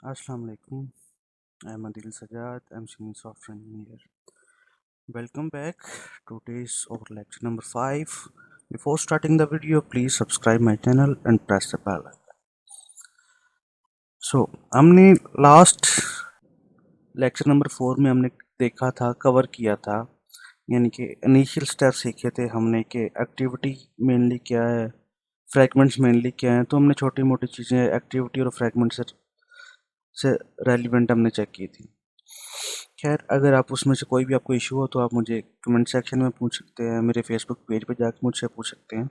Assalamu alaikum. I'm Adil Sajad. I'm senior software engineer. Welcome back. Today's our lecture number 5. Before starting the video, please subscribe my channel and press the bell icon. So, हमने last lecture number 4 में हमने देखा था, cover किया था, यानी कि initial step सीखे थे हमने कि एक्टिविटी मेनली क्या है, फ्रैगमेंट्स मेनली क्या हैं। तो हमने छोटी मोटी चीज़ें एक्टिविटी और फ्रैगमेंट से रेलिवेंट हमने चेक की थी। खैर, अगर आप उसमें से कोई भी आपको इशू हो तो आप मुझे कमेंट सेक्शन में पूछ सकते हैं, मेरे फेसबुक पेज पे जाकर मुझसे पूछ सकते हैं।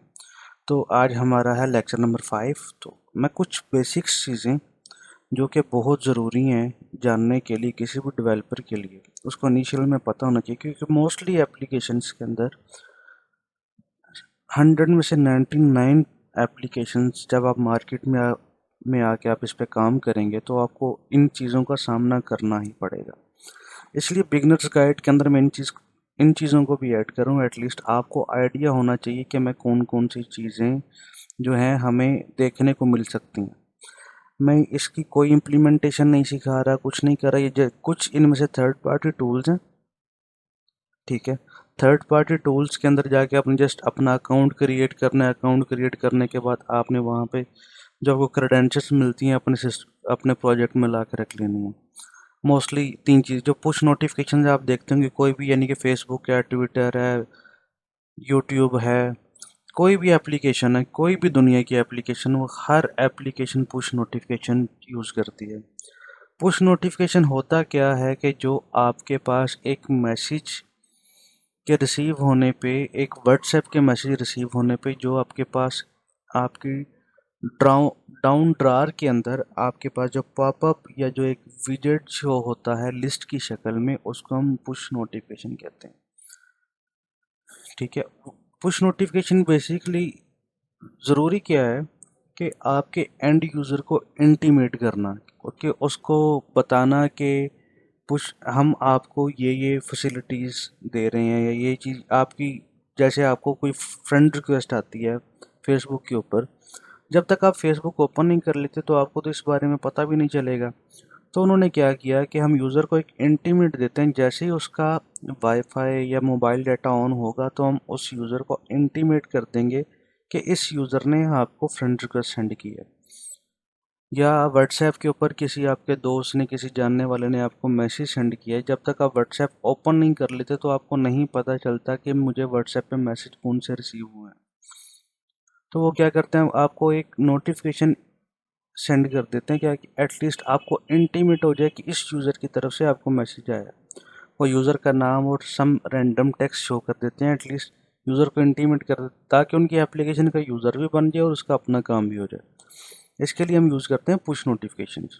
तो आज हमारा है लेक्चर नंबर 5। तो मैं कुछ बेसिक्स चीज़ें जो कि बहुत ज़रूरी हैं जानने के लिए किसी भी डेवलपर के लिए, उसको इनिशियल में पता होना चाहिए, क्योंकि मोस्टली एप्लीकेशंस के अंदर 100 में से 99 एप्लीकेशंस जब आप मार्केट में आके आप इस पे काम करेंगे तो आपको इन चीज़ों का सामना करना ही पड़ेगा। इसलिए बिगनर्स गाइड के अंदर मैं इन चीज़ों को भी ऐड करूँ। एटलीस्ट आपको आइडिया होना चाहिए कि मैं कौन कौन सी चीज़ें जो हैं हमें देखने को मिल सकती हैं। मैं इसकी कोई इम्प्लीमेंटेशन नहीं सिखा रहा, कुछ नहीं कर रहा। कुछ इनमें से थर्ड पार्टी टूल्स हैं, ठीक है। थर्ड पार्टी टूल्स के अंदर जाके आपने जस्ट अपना अकाउंट क्रिएट करना है। अकाउंट क्रिएट करने के बाद आपने वहाँ पे जो आपको क्रेडेंशियल्स मिलती हैं अपने प्रोजेक्ट में ला के रख लेनी है। मोस्टली 3 चीज़ जो पुश नोटिफिकेशन आप देखते होंगे, कोई भी, यानी कि फेसबुक है, ट्विटर है, यूट्यूब है, कोई भी एप्लीकेशन है, कोई भी दुनिया की एप्लीकेशन, वो हर एप्लीकेशन पुश नोटिफिकेशन यूज़ करती है। पुश नोटिफिकेशन होता क्या है कि जो आपके पास एक मैसेज के रिसीव होने पे, एक व्हाट्सएप के मैसेज रिसीव होने पे, जो आपके पास आपकी ड्राउ डाउन ड्रार के अंदर आपके पास जो पॉपअप या जो एक विजेट शो होता है लिस्ट की शक्ल में, उसको हम पुश नोटिफिकेशन कहते हैं, ठीक है। पुश नोटिफिकेशन बेसिकली ज़रूरी क्या है कि आपके एंड यूज़र को इंटीमेट करना, कि उसको बताना कि पुश हम आपको ये फैसिलिटीज़ दे रहे हैं, या ये चीज़ आपकी, जैसे आपको कोई फ्रेंड रिक्वेस्ट आती है फेसबुक के ऊपर, जब तक आप फेसबुक ओपन नहीं कर लेते तो आपको तो इस बारे में पता भी नहीं चलेगा। तो उन्होंने क्या किया कि हम यूज़र को एक इंटीमेट देते हैं। जैसे ही उसका वाईफाई या मोबाइल डाटा ऑन होगा तो हम उस यूज़र को इंटीमेट कर देंगे कि इस यूज़र ने आपको फ्रेंड रिक्वेस्ट सेंड की है, या व्हाट्सएप के ऊपर किसी आपके दोस्त ने, किसी जानने वाले ने आपको मैसेज सेंड किया है। जब तक आप व्हाट्सएप ओपन नहीं कर लेते तो आपको नहीं पता चलता कि मुझे व्हाट्सएप पे मैसेज कौन से रिसीव हुए हैं। तो वो क्या करते हैं, आपको एक नोटिफिकेशन सेंड कर देते हैं, क्या कि एटलीस्ट आपको इंटीमेट हो जाए कि इस यूज़र की तरफ से आपको मैसेज आया। वो यूज़र का नाम और सम रैंडम टेक्स्ट शो कर देते हैं, एटलीस्ट यूज़र को इंटीमेट कर देते, ताकि उनकी एप्लीकेशन का यूज़र भी बन जाए और उसका अपना काम भी हो जाए। इसके लिए हम यूज़ करते हैं पुश नोटिफिकेशंस।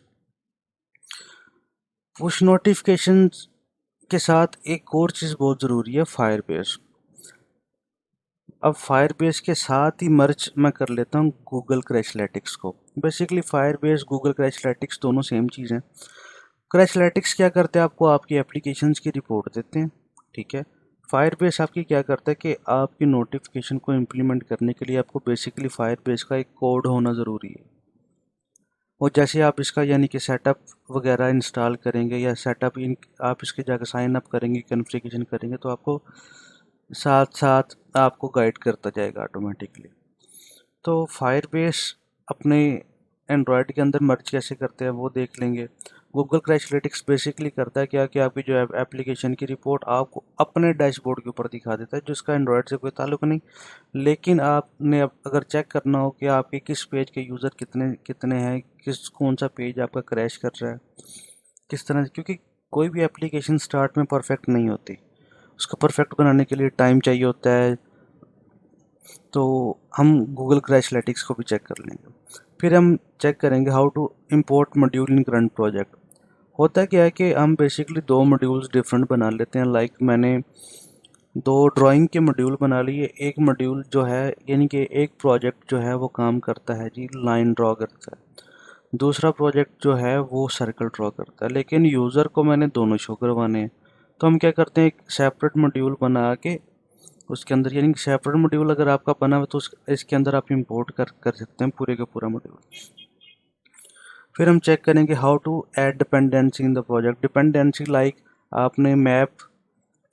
पुश नोटिफिकेशंस के साथ एक और चीज़ बहुत ज़रूरी है, फायरबेस। अब फायरबेस के साथ ही मर्ज मैं कर लेता हूँ गूगल क्रैशलेटिक्स को। बेसिकली फायरबेस, गूगल क्रैशलेटिक्स दोनों सेम चीज़ हैं। क्रैशलेटिक्स क्या करते हैं, आपको आपकी एप्लीकेशंस की रिपोर्ट देते हैं, ठीक है। फायरबेस आपकी क्या करता है कि आपकी नोटिफिकेशन को इम्प्लीमेंट करने के लिए आपको बेसिकली फायरबेस का एक कोड होना ज़रूरी है। और जैसे आप इसका, यानी कि सेटअप वगैरह इंस्टॉल करेंगे, या सेटअप इन आप इसके जाकर साइन अप करेंगे, कॉन्फ़िगरेशन करेंगे, तो आपको साथ साथ आपको गाइड करता जाएगा ऑटोमेटिकली। तो फायरबेस अपने एंड्रॉयड के अंदर मर्ज कैसे करते हैं वो देख लेंगे। गूगल क्रैशलेटिक्स बेसिकली करता है क्या कि आपकी जो एप्लीकेशन की रिपोर्ट आपको अपने डैशबोर्ड के ऊपर दिखा देता है, जिसका एंड्रॉयड से कोई ताल्लुक नहीं। लेकिन आपने अगर चेक करना हो कि आपके किस पेज के यूज़र कितने कितने हैं, कौन सा पेज आपका क्रैश कर रहा है, किस तरह से, क्योंकि कोई भी एप्लीकेशन स्टार्ट में परफेक्ट नहीं होती, उसको परफेक्ट बनाने के लिए टाइम चाहिए होता है। तो हम गूगल क्रैशलेटिक्स को भी चेक कर लेंगे। फिर हम चेक करेंगे how to import module in current project. होता क्या है कि हम बेसिकली 2 मॉड्यूल्स डिफरेंट बना लेते हैं। लाइक मैंने 2 ड्राइंग के मॉड्यूल बना लिए। एक मॉड्यूल जो है, यानी कि एक प्रोजेक्ट जो है वो काम करता है जी, लाइन ड्रॉ करता है। दूसरा प्रोजेक्ट जो है वो सर्कल ड्रॉ करता है, लेकिन यूज़र को मैंने दोनों शो करवाने हैं। तो हम क्या करते हैं, एक सेपरेट मॉड्यूल बना के उसके अंदर, यानी कि सेपरेट मॉड्यूल अगर आपका बना हुआ तो इसके अंदर आप इंपोर्ट कर सकते हैं पूरे का पूरा मॉड्यूल। फिर हम चेक करेंगे how to add dependency in the project. Dependency like आपने मैप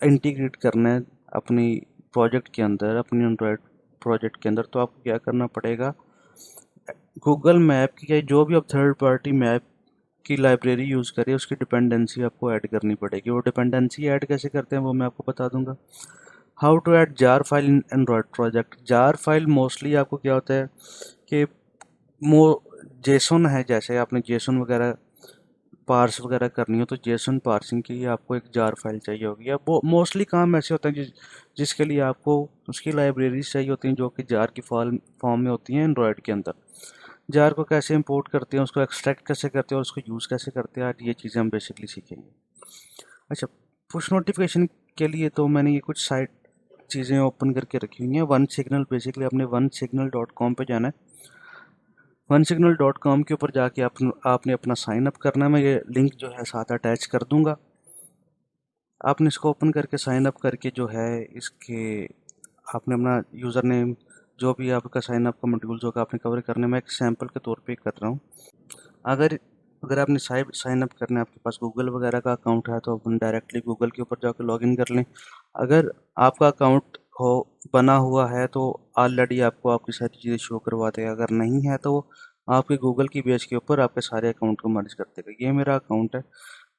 इंटीग्रेट करना है अपनी प्रोजेक्ट के अंदर, अपनी एंड्रॉयड प्रोजेक्ट के अंदर, तो आपको क्या करना पड़ेगा, गूगल मैप की या जो भी आप थर्ड पार्टी मैप की लाइब्रेरी यूज़ करें उसकी डिपेंडेंसी आपको ऐड करनी पड़ेगी। वो डिपेंडेंसी ऐड कैसे करते हैं वो मैं आपको बता दूंगा। How to add jar file in Android project. Jar file mostly आपको क्या होता है कि मो जेसन है, जैसे आपने जेसन वगैरह पार्स वगैरह करनी हो तो जेसन पार्सिंग के लिए आपको एक जार फाइल चाहिए होगी, या वो मोस्टली काम ऐसे होते हैं जिसके लिए आपको उसकी लाइब्रेरीज चाहिए होती हैं जो कि जार की फॉर्म में होती हैं एंड्रॉयड के अंदर। जार को कैसे इंपोर्ट करते हैं, उसको एक्सट्रैक्ट कैसे करते हैं और उसको यूज़ कैसे करते हैं, आज ये चीज़ें हम बेसिकली सीखेंगे। अच्छा, पुश नोटिफिकेशन के लिए तो मैंने ये कुछ साइट चीज़ें ओपन करके रखी हुई हैं। वन सिग्नल, बेसिकली आपने वन सिग्नल डॉट कॉम पर जाना है। वन सिग्नल डॉट कॉम के ऊपर जाके आपने अपना साइन अप करना है। मैं ये लिंक जो है साथ अटैच कर दूंगा। आपने इसको ओपन करके साइन अप करके जो है इसके आपने अपना यूज़र नेम, जो भी आपका साइन अप का मॉड्यूल्स होगा आपने कवर करने में, एक सैंपल के तौर पे कर रहा हूँ। अगर अगर आपने साइन अप करना है, आपके पास गूगल वगैरह का अकाउंट है तो अपन डायरेक्टली गूगल के ऊपर जाकर लॉगिन कर लें। अगर आपका अकाउंट हो बना हुआ है तो ऑलरेडी आपको आपकी सारी चीज़ें शो करवा देगा, अगर नहीं है तो आपके गूगल की पेज के ऊपर आपके सारे अकाउंट को मर्ज कर देगा। ये मेरा अकाउंट है,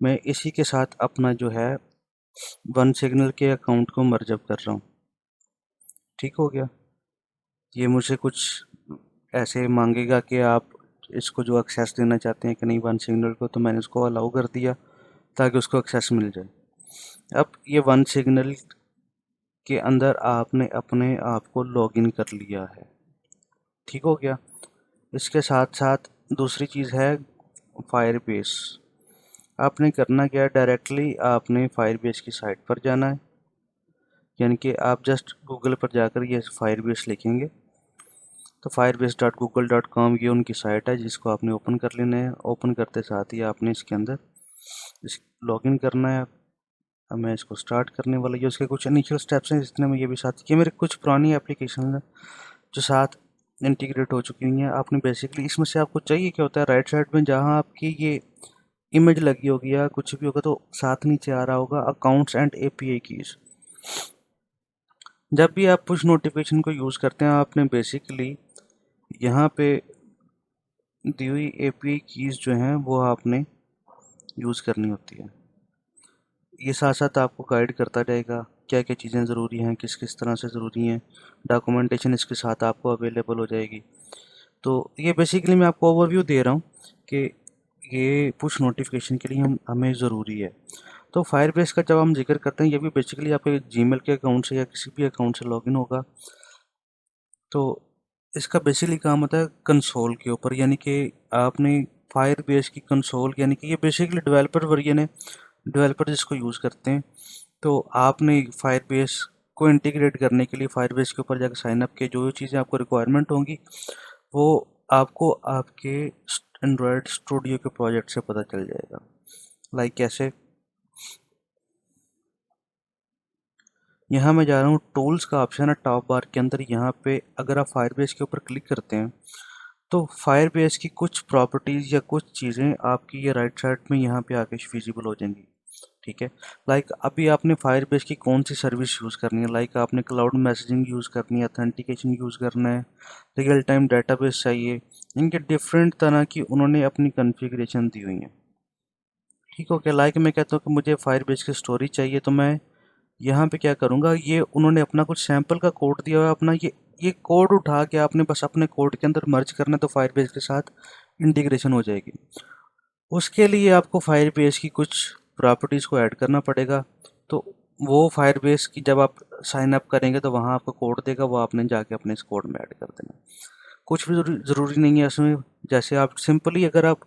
मैं इसी के साथ अपना जो है वन सिग्नल के अकाउंट को मर्ज अप कर रहा हूँ। ठीक हो गया। ये मुझे कुछ ऐसे मांगेगा कि आप इसको जो एक्सेस देना चाहते हैं कि नहीं वन सिग्नल को, तो मैंने उसको अलाउ कर दिया ताकि उसको एक्सेस मिल जाए। अब ये वन सिग्नल के अंदर आपने अपने आप को लॉगिन कर लिया है। ठीक हो गया। इसके साथ साथ दूसरी चीज़ है फायरबेस। आपने करना क्या है, डायरेक्टली आपने फायरबेस की साइट पर जाना है, यानी कि आप जस्ट गूगल पर जाकर ये फायरबेस लिखेंगे तो firebase.google.com ये उनकी साइट है जिसको आपने ओपन कर लेना है। ओपन करते साथ ही आपने इसके अंदर इस लॉगिन करना है। अब मैं इसको स्टार्ट करने वाला, ये उसके कुछ इनिशियल स्टेप्स हैं जितने में ये भी साथ, ये मेरे कुछ पुरानी एप्लीकेशन है जो साथ इंटीग्रेट हो चुकी हुई हैं। आपने बेसिकली इसमें से आपको चाहिए क्या होता है, राइट साइड में जहाँ आपकी ये इमेज लगी होगी या कुछ भी होगा तो साथ नीचे आ रहा होगा अकाउंट्स एंड एपीआई कीज। जब भी आप पुश नोटिफिकेशन को यूज़ करते हैं आपने बेसिकली यहाँ पे दी हुई एपीआई कीज़ जो हैं वो आपने यूज़ करनी होती है। ये साथ साथ आपको गाइड करता रहेगा क्या क्या चीज़ें ज़रूरी हैं, किस किस तरह से ज़रूरी हैं। डॉक्यूमेंटेशन इसके साथ आपको अवेलेबल हो जाएगी। तो ये बेसिकली मैं आपको ओवरव्यू दे रहा हूँ कि ये पुश नोटिफिकेशन के लिए हमें ज़रूरी है। तो फायरबेस का जब हम जिक्र करते हैं, ये भी बेसिकली आपके जीमेल के अकाउंट से या किसी भी अकाउंट से लॉगिन होगा। तो इसका बेसिकली काम होता है कंसोल के ऊपर, यानी कि आपने फायरबेस की कंसोल, यानी कि ये बेसिकली डेवलपर वर्जन है, डेवलपर जिसको यूज़ करते हैं। तो आपने फायरबेस को इंटीग्रेट करने के लिए फायरबेस के ऊपर जाकर साइन अप के जो जो चीज़ें आपको रिक्वायरमेंट होंगी वो आपको आपके एंड्रॉयड स्टूडियो के प्रोजेक्ट से पता चल जाएगा। लाइक कैसे, यहाँ मैं जा रहा हूँ टूल्स का ऑप्शन है टॉप बार के अंदर। यहाँ पे अगर आप फायरबेस के ऊपर क्लिक करते हैं तो फायरबेस की कुछ प्रॉपर्टीज़ या कुछ चीज़ें आपकी ये राइट साइड में यहाँ पे आके विजिबल हो जाएंगी। ठीक है। लाइक अभी आपने फायरबेस की कौन सी सर्विस यूज़ करनी है, लाइक आपने क्लाउड मैसेजिंग यूज़ करनी है, अथेंटिकेशन यूज़ करना है, रियल टाइम डेटाबेस चाहिए, इनके डिफरेंट तरह की उन्होंने अपनी कॉन्फ़िगरेशन दी हुई है। ठीक हो गया। लाइक मैं कहता हूँ कि मुझे फायरबेस की स्टोरी चाहिए तो मैं यहाँ पे क्या करूँगा, ये उन्होंने अपना कुछ सैंपल का कोड दिया हुआ है अपना, ये कोड उठा के आपने बस अपने कोड के अंदर मर्ज करना है तो फायरबेस के साथ इंटीग्रेशन हो जाएगी। उसके लिए आपको फायरबेस की कुछ प्रॉपर्टीज़ को ऐड करना पड़ेगा। तो वो फायरबेस की जब आप साइन अप करेंगे तो वहाँ आपको कोड देगा, वो आपने जाके अपने इस कोड में ऐड कर देना। कुछ भी ज़रूरी नहीं है इसमें। जैसे आप सिंपली अगर आप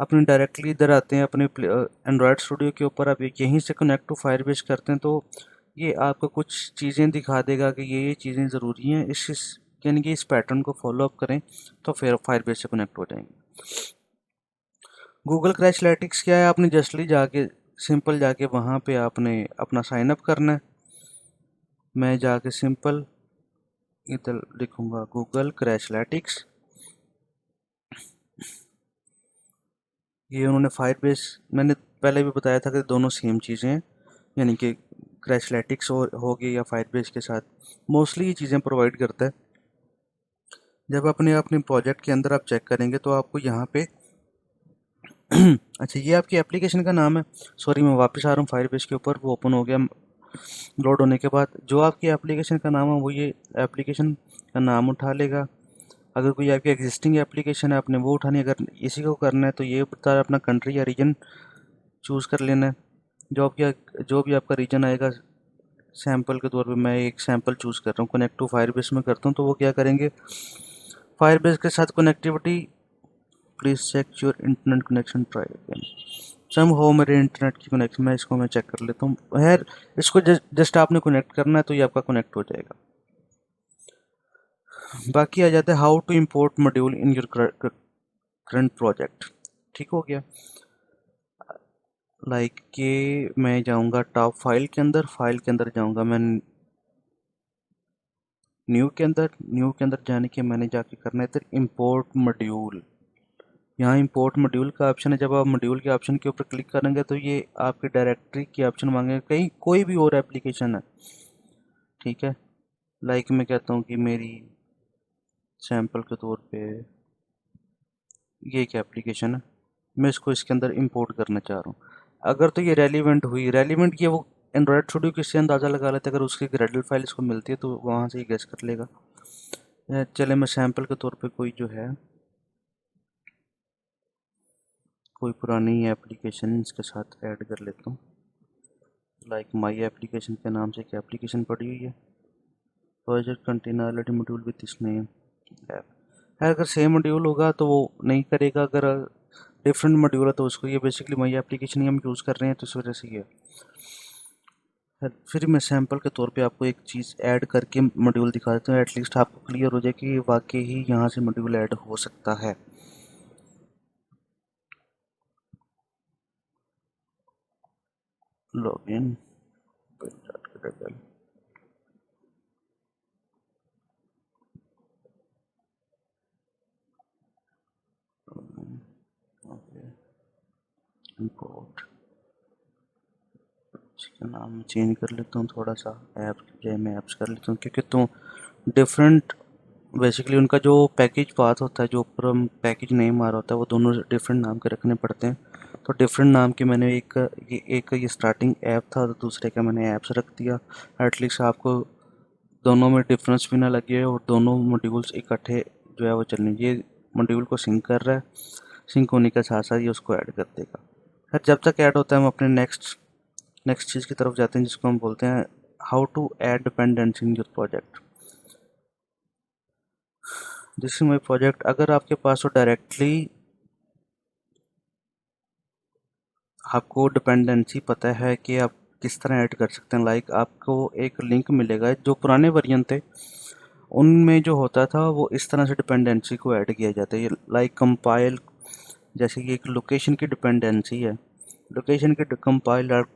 अपने डायरेक्टली इधर आते हैं अपने एंड्रॉयड स्टूडियो के ऊपर, आप यहीं से कनेक्ट टू फायरबेस करते हैं तो ये आपको कुछ चीज़ें दिखा देगा कि ये चीज़ें ज़रूरी हैं, यानी कि इस पैटर्न को फॉलो अप करें तो फिर फायरबेस से कनेक्ट हो जाएंगे। गूगल क्रैशलैटिक्स क्या है, आपने जस्टली जाके सिंपल जाके वहाँ पे आपने अपना साइन अप करना है। मैं जाके सिंपल इधर लिखूँगा गूगल क्रैशलैटिक्स। ये उन्होंने फायरबेस, मैंने पहले भी बताया था कि दोनों सेम चीज़ें हैं, यानी कि क्रैशलेटिक्स हो गई या फायरबेस के साथ मोस्टली ये चीज़ें प्रोवाइड करता है। जब अपने अपने प्रोजेक्ट के अंदर आप चेक करेंगे तो आपको यहाँ पे अच्छा, ये आपकी एप्लीकेशन का नाम है। सॉरी, मैं वापस आ रहा हूँ फायरबेस के ऊपर, वो ओपन हो गया लोड होने के बाद। जो आपकी एप्लीकेशन का नाम है वो ये एप्लीकेशन का नाम उठा लेगा। अगर कोई आपकी एग्जिस्टिंग एप्लीकेशन है आपने वो उठानी है। अगर इसी को करना है तो ये बता रहा है अपना कंट्री या रीजन चूज़ कर लेना है। जो भी आपका रीजन आएगा, सैम्पल के तौर पे मैं एक सैम्पल चूज़ कर रहा हूँ, कनेक्ट टू फायरबेस में करता हूँ। तो वो क्या करेंगे, फायरबेस के साथ connectivity, please check your internet connection, try again. सम हो मेरे इंटरनेट की कनेक्शन, मैं चेक कर लेता हूँ। खैर, इसको जस्ट आपने कनेक्ट करना है तो ये आपका कनेक्ट हो जाएगा। बाकी आ जाता है how to import module in your current project. ठीक हो गया। लाइक कि मैं जाऊंगा टॉप फाइल के अंदर जाऊंगा मैं, न्यू के अंदर जाने के मैंने जाके करना है इधर इम्पोर्ट मॉड्यूल। यहाँ इम्पोर्ट मॉड्यूल का ऑप्शन है। जब आप मॉड्यूल के ऑप्शन के ऊपर क्लिक करेंगे तो ये आपके डायरेक्टरी की ऑप्शन मांगेगा, कहीं कोई भी और एप्लीकेशन है। ठीक है, लाइक मैं कहता हूँ कि मेरी सैंपल के तौर पे ये एक एप्लीकेशन है, मैं इसको इसके अंदर इंपोर्ट करना चाह रहा हूँ। अगर तो ये रेलिवेंट ये वो एंड्रॉयड स्टूडियो किससे अंदाज़ा लगा लेते हैं। अगर उसकी ग्रेडल फाइल इसको मिलती है तो वहाँ से ही गेस कर लेगा। चले, मैं सैंपल के तौर पे कोई जो है कोई पुरानी एप्लीकेशन इसके साथ ऐड कर लेता हूँ। लाइक माई एप्लीकेशन के नाम से एक एप्लीकेशन पड़ी हुई है, project container module with this name app. अगर सेम मॉड्यूल होगा तो वो नहीं करेगा, अगर डिफरेंट मॉड्यूल है तो उसको। ये बेसिकली माई एप्लीकेशन ही हम यूज़ कर रहे हैं तो इस वजह से ये फिर मैं सैंपल के तौर पे आपको एक चीज़ ऐड करके मॉड्यूल दिखा देता हूँ, एटलीस्ट आपको क्लियर हो जाए कि वाकई ही यहाँ से मॉड्यूल ऐड हो सकता है। लॉगिन इंपोर्ट, इसका नाम चेंज कर लेता हूँ थोड़ा सा, ऐप जय मैं ऐप्स कर लेता हूँ, क्योंकि तो डिफरेंट बेसिकली उनका जो पैकेज पाथ होता है, जो ऊपर हम पैकेज नेम आ रहा होता है, वो दोनों डिफरेंट नाम के रखने पड़ते हैं। तो डिफरेंट नाम के मैंने एक स्टार्टिंग ऐप था और दूसरे का मैंने ऐप्स रख दिया। एटलीस्ट आपको दोनों में डिफरेंस भी ना लगे और दोनों मॉड्यूल्स इकट्ठे जो है वो चलने। ये मॉड्यूल को सिंक कर रहा है, सिंक होने के साथ साथ ये उसको ऐड कर देगा। फिर जब तक ऐड होता है हम अपने नेक्स्ट चीज़ की तरफ जाते हैं, जिसको हम बोलते हैं how to add dependency in your project. This is my project. अगर आपके पास वो डायरेक्टली आपको डिपेंडेंसी पता है कि आप किस तरह ऐड कर सकते हैं, लाइक आपको एक लिंक मिलेगा। जो पुराने वर्जन थे उनमें जो होता था वो इस तरह से डिपेंडेंसी को ऐड किया जाता है, लाइक कंपाइल। जैसे कि एक लोकेशन की डिपेंडेंसी है, लोकेशन की compile dot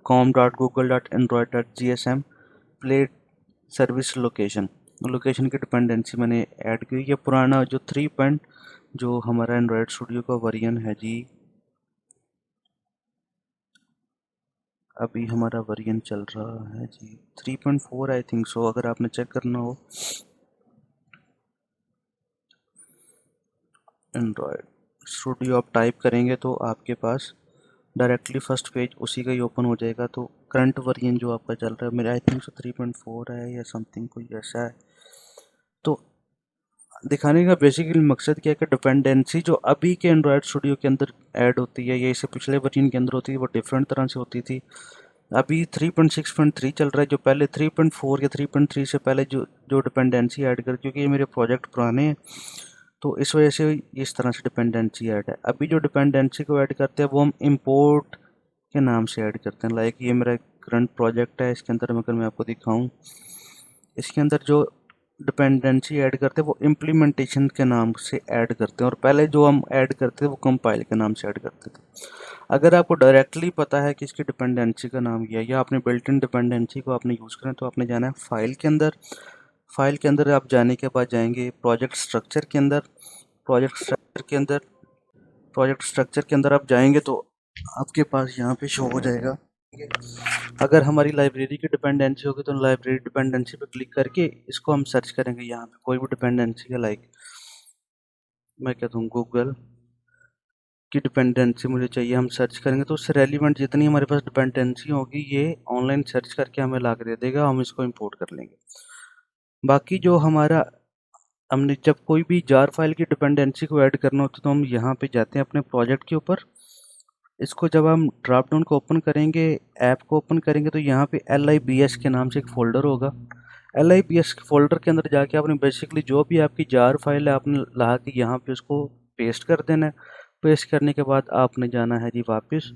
com dot Google dot Android dot G S M play service location. Location की डिपेंडेंसी मैंने ऐड की। ये पुराना जो 3 जो हमारा एंड्रॉयड स्टूडियो का वर्जन है जी, अभी हमारा वर्जन चल रहा है जी 3.4 आई थिंक सो। अगर आपने चेक करना हो एंड्रॉयड स्टूडियो आप टाइप करेंगे तो आपके पास डायरेक्टली फर्स्ट पेज उसी का ही ओपन हो जाएगा। तो करंट वर्जन जो आपका चल रहा है मेरा आई थिंक सो 3.4 है या समथिंग कोई ऐसा है। तो दिखाने का बेसिकली मकसद क्या है कि डिपेंडेंसी जो अभी के एंड्रॉयड स्टूडियो के अंदर ऐड होती है या इससे पिछले वर्जन के अंदर होती है वो डिफरेंट तरह से होती थी। अभी 3.6.3 चल रहा है, जो पहले 3.4 या 3.3 से पहले जो जो डिपेंडेंसी ऐड कर, क्योंकि ये मेरे प्रोजेक्ट पुराने हैं तो इस वजह से इस तरह से डिपेंडेंसी ऐड है। अभी जो डिपेंडेंसी को ऐड करते हैं वो हम इंपोर्ट के नाम से ऐड करते हैं। लाइक ये मेरा करंट प्रोजेक्ट है, इसके अंदर अगर मैं आपको दिखाऊं, इसके अंदर जो डिपेंडेंसी ऐड करते हैं वो इम्प्लीमेंटेशन के नाम से ऐड करते हैं, और पहले जो हम ऐड करते थे वो कंपाइल के नाम से ऐड करते थे। अगर आपको डायरेक्टली पता है कि इसकी डिपेंडेंसी का नाम क्या है या आपने बिल्ट इन डिपेंडेंसी को आपने यूज़ करें तो आपने जाना है फाइल के अंदर। फाइल के अंदर आप जाने के बाद जाएंगे प्रोजेक्ट स्ट्रक्चर के अंदर। प्रोजेक्ट स्ट्रक्चर के अंदर प्रोजेक्ट स्ट्रक्चर के अंदर आप जाएंगे तो आपके पास यहाँ पे शो हो जाएगा। अगर हमारी लाइब्रेरी की डिपेंडेंसी होगी तो लाइब्रेरी डिपेंडेंसी पे क्लिक करके इसको हम सर्च करेंगे यहाँ पे कोई भी डिपेंडेंसी है, लाइक मैं कहता हूँ गूगल की डिपेंडेंसी मुझे चाहिए, हम सर्च करेंगे तो उससे रेलिवेंट जितनी हमारे पास डिपेंडेंसी होगी ये ऑनलाइन सर्च करके हमें ला के दे देगा, हम इसको इंपोर्ट कर लेंगे। बाकी जो हमारा हमने जब कोई भी जार फाइल की डिपेंडेंसी को ऐड करना होता है तो हम यहाँ पे जाते हैं अपने प्रोजेक्ट के ऊपर। इसको जब हम ड्रॉप डाउन को ओपन करेंगे, ऐप को ओपन करेंगे तो यहाँ पे LIBS के नाम से एक फ़ोल्डर होगा। LIBS फोल्डर के अंदर जाके आपने बेसिकली जो भी आपकी जार फाइल है आपने ला के यहाँ पे उसको पेस्ट कर देना है। पेस्ट करने के बाद आपने जाना है जी वापस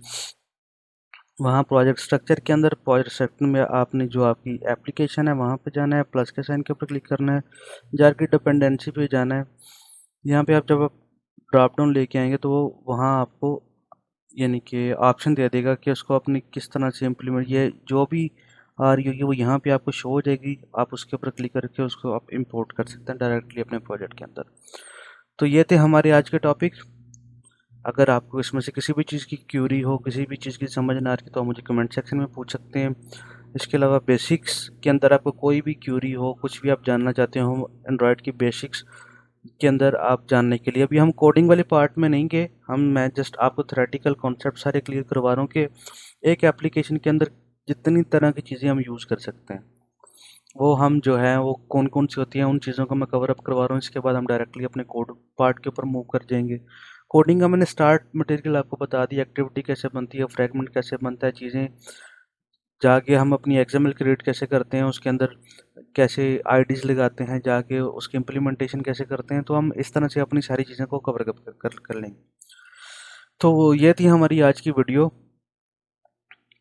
वहाँ प्रोजेक्ट स्ट्रक्चर के अंदर, प्रोजेक्ट स्ट्रक्चर में आपने जो आपकी एप्लीकेशन है वहाँ पे जाना है, प्लस के साइन के ऊपर क्लिक करना है, जार की डिपेंडेंसी पे जाना है। यहाँ पे आप जब आप ड्रॉप डाउन लेके आएंगे तो वो वहाँ आपको यानी कि ऑप्शन दे देगा कि उसको अपनी किस तरह से इम्प्लीमेंट, ये जो भी आ रही होगी वो यहाँ पे आपको शो हो जाएगी। आप उसके ऊपर क्लिक करके उसको आप इंपोर्ट कर सकते हैं डायरेक्टली अपने प्रोजेक्ट के अंदर। तो ये थे हमारे आज के टॉपिक। अगर आपको इसमें से किसी भी चीज़ की क्यूरी हो, किसी भी चीज़ की समझ ना आ रही तो आप मुझे कमेंट सेक्शन में पूछ सकते हैं। इसके अलावा बेसिक्स के अंदर आपको कोई भी क्यूरी हो, कुछ भी आप जानना चाहते हो एंड्रॉयड की बेसिक्स के अंदर आप जानने के लिए, अभी हम कोडिंग वाले पार्ट में नहीं गए, मैं जस्ट आपको थ्योरेटिकल कॉन्सेप्ट सारे क्लियर करवा रहा हूँ कि एक एप्लीकेशन के अंदर जितनी तरह की चीज़ें हम यूज़ कर सकते हैं वो हम जो है वो कौन कौन सी होती हैं उन चीज़ों को मैं कवर अप करवा रहा हूँ। इसके बाद हम डायरेक्टली अपने कोड पार्ट के ऊपर मूव कर जाएंगे। कोडिंग का मैंने स्टार्ट मटेरियल आपको बता दिया, एक्टिविटी कैसे बनती है, फ्रैगमेंट कैसे बनता है, चीज़ें जाके हम अपनी XML क्रिएट कैसे करते हैं, उसके अंदर कैसे आईडीज़ लगाते हैं, जाके उसकी इम्प्लीमेंटेशन कैसे करते हैं, तो हम इस तरह से अपनी सारी चीज़ों को कवर कर लेंगे। तो ये थी हमारी आज की वीडियो।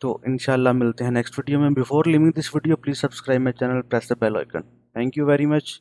तो इंशाल्लाह मिलते हैं नेक्स्ट वीडियो में। Before leaving this video please subscribe my channel, press the bell icon. Thank you very much.